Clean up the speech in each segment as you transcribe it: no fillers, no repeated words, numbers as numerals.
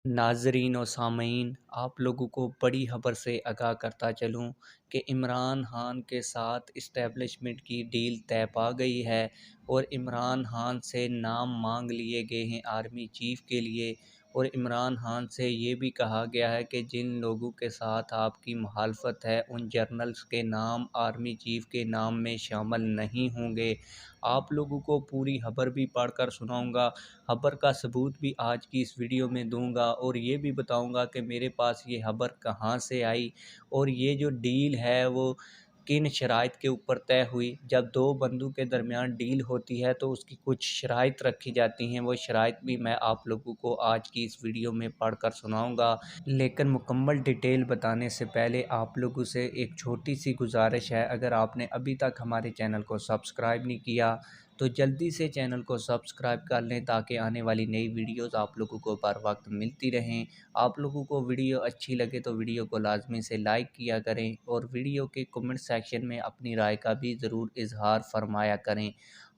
नाज़रीन और सामीन, आप लोगों को बड़ी खबर से आगाह करता चलूँ कि इमरान खान के साथ इस्टेब्लिशमेंट की डील तय पा गई है और इमरान खान से नाम मांग लिए गए हैं आर्मी चीफ़ के लिए। और इमरान खान से ये भी कहा गया है कि जिन लोगों के साथ आपकी मुखालफत है उन जर्नल्स के नाम आर्मी चीफ़ के नाम में शामिल नहीं होंगे। आप लोगों को पूरी खबर भी पढ़कर सुनाऊंगा, खबर का सबूत भी आज की इस वीडियो में दूंगा और ये भी बताऊंगा कि मेरे पास ये खबर कहाँ से आई और ये जो डील है वो किन शराइत के ऊपर तय हुई। जब दो बंदों के दरमियान डील होती है तो उसकी कुछ शराइत रखी जाती हैं, वो शराइत भी मैं आप लोगों को आज की इस वीडियो में पढ़कर सुनाऊंगा। लेकिन मुकम्मल डिटेल बताने से पहले आप लोगों से एक छोटी सी गुजारिश है, अगर आपने अभी तक हमारे चैनल को सब्सक्राइब नहीं किया तो जल्दी से चैनल को सब्सक्राइब कर लें ताकि आने वाली नई वीडियोस आप लोगों को बर वक्त मिलती रहें। आप लोगों को वीडियो अच्छी लगे तो वीडियो को लाजमी से लाइक किया करें और वीडियो के कमेंट सेक्शन में अपनी राय का भी ज़रूर इजहार फरमाया करें।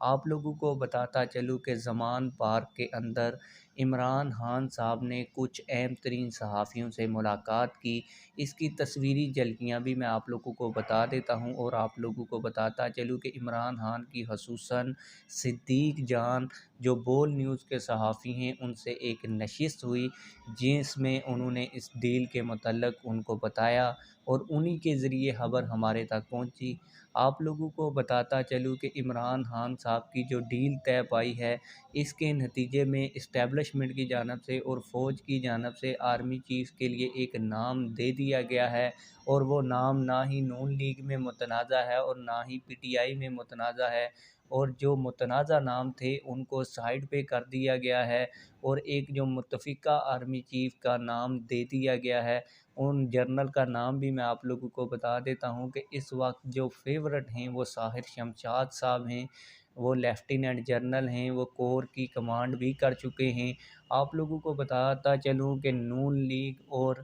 आप लोगों को बताता चलूँ कि ज़मान पार्क के अंदर इमरान खान साहब ने कुछ अहम तरीन सहाफ़ियों से मुलाकात की। इसकी तस्वीरी झलकियाँ भी मैं आप लोगों को बता देता हूँ और आप लोगों को बताता चलूँ कि इमरान खान की खसूसन सिद्दीक जान जो बोल न्यूज़ के सहाफ़ी हैं उनसे एक नशिस्त हुई जिसमें उन्होंने इस डील के मतलब उनको बताया और उन्हीं के ज़रिए खबर हमारे तक पहुंची। आप लोगों को बताता चलूँ कि इमरान खान साहब की जो डील तय पाई है इसके नतीजे में इस्टेब्लिशमेंट की जानिब से और फ़ौज की जानिब से आर्मी चीफ़ के लिए एक नाम दे दिया गया है और वो नाम ना ही नून लीग में मुतनाज़ा है और ना ही पीटीआई में मुतनाज़ा है और जो मुतनाज़ा नाम थे उनको साइड पे कर दिया गया है और एक जो मुतफ़िका आर्मी चीफ़ का नाम दे दिया गया है। उन जर्नल का नाम भी मैं आप लोगों को बता देता हूँ कि इस वक्त जो फेवरेट हैं वो साहिर शमशाद साहब हैं। वो लेफ्टिनेंट जनरल हैं, वो कोर की कमांड भी कर चुके हैं। आप लोगों को बताता चलूँ कि नून लीग और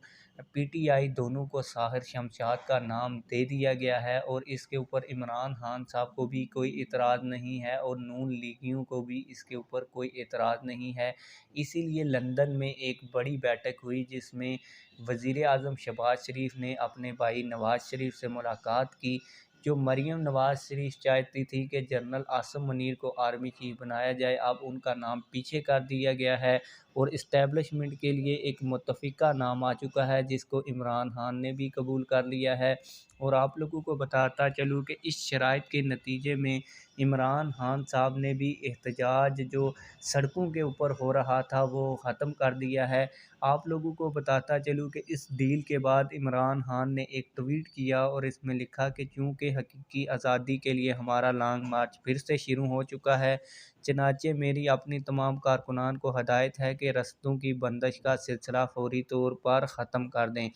पीटीआई दोनों को साहिर शमशाद का नाम दे दिया गया है और इसके ऊपर इमरान खान साहब को भी कोई एतराज़ नहीं है और नून लीगियों को भी इसके ऊपर कोई एतराज़ नहीं है। इसीलिए लंदन में एक बड़ी बैठक हुई जिसमें वज़ीर आज़म शहबाज शरीफ ने अपने भाई नवाज़ शरीफ से मुलाकात की। जो मरीम नवाज़ शरीफ चाहती थी कि जनरल आसिम मुनीर को आर्मी चीफ बनाया जाए, अब उनका नाम पीछे कर दिया गया है और इस्टेब्लिशमेंट के लिए एक मुतफ़िका नाम आ चुका है जिसको इमरान खान ने भी कबूल कर लिया है। और आप लोगों को बताता चलूँ कि इस शराइत के नतीजे में इमरान खान साहब ने भी एहतजाज जो सड़कों के ऊपर हो रहा था वो ख़त्म कर दिया है। आप लोगों को बताता चलूँ कि इस डील के बाद इमरान खान ने एक ट्वीट किया और इसमें लिखा कि चूँकि हकीकी आज़ादी के लिए हमारा लॉन्ग मार्च फिर से शुरू हो चुका है, चनाचे मेरी अपनी तमाम कारकुनान को हदायत है कि रस्तों की बंदिश का सिलसिला फौरी तौर पर ख़त्म कर दें।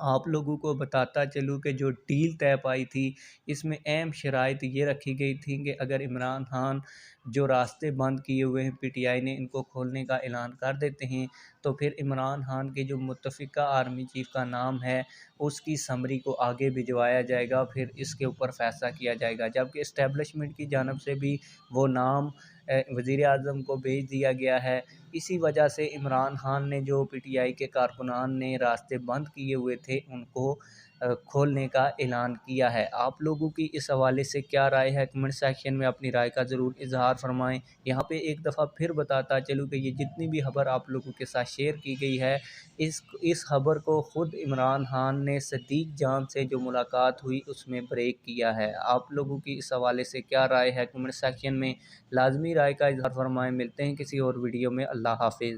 आप लोगों को बताता चलूँ कि जो डील तय पाई थी इसमें अहम शराइत ये रखी गई थी कि अगर इमरान खान जो रास्ते बंद किए हुए हैं पीटीआई ने इनको खोलने का ऐलान कर देते हैं तो फिर इमरान खान के जो मुतफ़िका आर्मी चीफ़ का नाम है उसकी समरी को आगे भिजवाया जाएगा, फिर इसके ऊपर फ़ैसला किया जाएगा। जबकि इस्टेब्लिशमेंट की जानिब से भी वो नाम वज़ीर आज़म को भेज दिया गया है। इसी वजह से इमरान खान ने जो पीटीआई के कारकुनान ने रास्ते बंद किए हुए थे उनको खोलने का ऐलान किया है। आप लोगों की इस हवाले से क्या राय है? कमेंट सेक्शन में अपनी राय का ज़रूर इज़हार फरमाएँ। यहाँ पे एक दफ़ा फिर बताता चलूँ कि ये जितनी भी खबर आप लोगों के साथ शेयर की गई है इस खबर को ख़ुद इमरान खान ने सदीक जान से जो मुलाकात हुई उसमें ब्रेक किया है। आप लोगों की इस हवाले से क्या राय है? कमेंट सेक्शन में लाज़मी राय का इज़हार फरमाएँ। मिलते हैं किसी और वीडियो में। अल्लाह हाफ़िज़।